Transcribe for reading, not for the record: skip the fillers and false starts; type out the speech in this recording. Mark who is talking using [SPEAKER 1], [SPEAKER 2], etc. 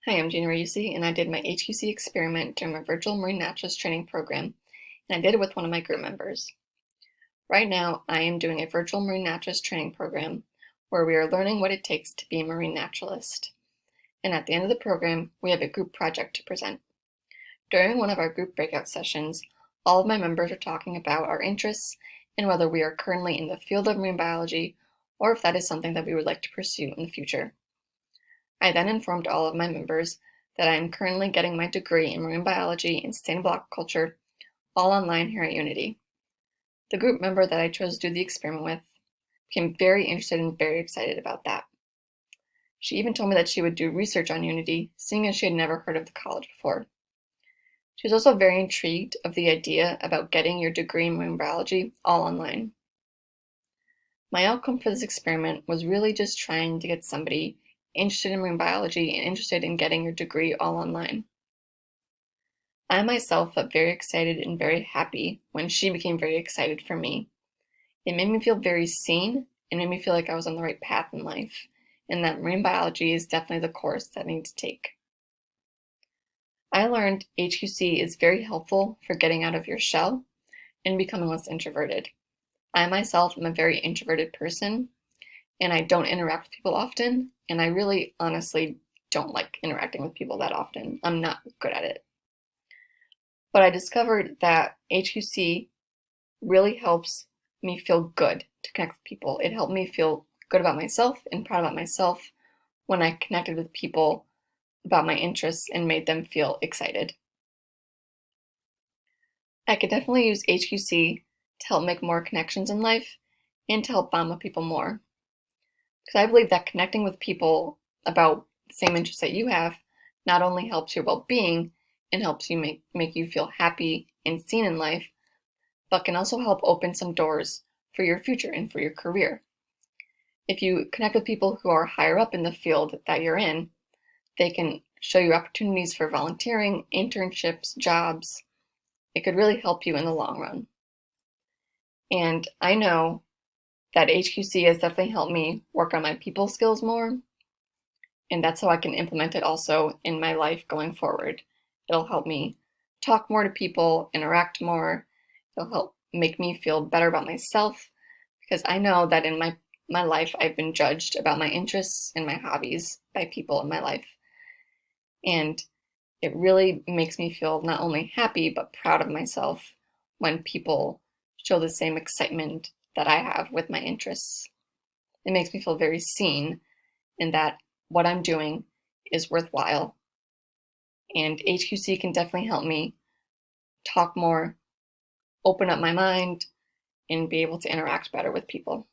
[SPEAKER 1] Hi, I'm Gina Reusi, and I did my HQC experiment during my virtual marine naturalist training program, and I did it with one of my group members. Right now, I am doing a virtual marine naturalist training program where we are learning what it takes to be a marine naturalist. And at the end of the program, we have a group project to present. During one of our group breakout sessions, all of my members are talking about our interests and whether we are currently in the field of marine biology or if that is something that we would like to pursue in the future. I then informed all of my members that I am currently getting my degree in marine biology and sustainable aquaculture, all online here at Unity. The group member that I chose to do the experiment with became very interested and very excited about that. She even told me that she would do research on Unity, seeing as she had never heard of the college before. She was also very intrigued of the idea about getting your degree in marine biology all online. My outcome for this experiment was really just trying to get somebody interested in marine biology and interested in getting your degree all online. I myself felt very excited and very happy when she became very excited for me. It made me feel very seen and made me feel like I was on the right path in life, and that marine biology is definitely the course that I need to take. I learned HQC is very helpful for getting out of your shell and becoming less introverted. I myself am a very introverted person, and I don't interact with people often, and I really honestly don't like interacting with people that often. I'm not good at it. But I discovered that HQC really helps me feel good to connect with people. It helped me feel good about myself and proud about myself when I connected with people about my interests and made them feel excited. I could definitely use HQC to help make more connections in life and to help bond with people more. Because I believe that connecting with people about the same interests that you have not only helps your well-being and helps you make you feel happy and seen in life, but can also help open some doors for your future and for your career. If you connect with people who are higher up in the field that you're in, they can show you opportunities for volunteering, internships, jobs. It could really help you in the long run. And I know that HQC has definitely helped me work on my people skills more, and that's how I can implement it also in my life going forward. It'll help me talk more to people, interact more. It'll help make me feel better about myself because I know that in my life I've been judged about my interests and my hobbies by people in my life. And it really makes me feel not only happy but proud of myself when people show the same excitement that I have with my interests. It makes me feel very seen in that what I'm doing is worthwhile. And HQC can definitely help me talk more, open up my mind, and be able to interact better with people.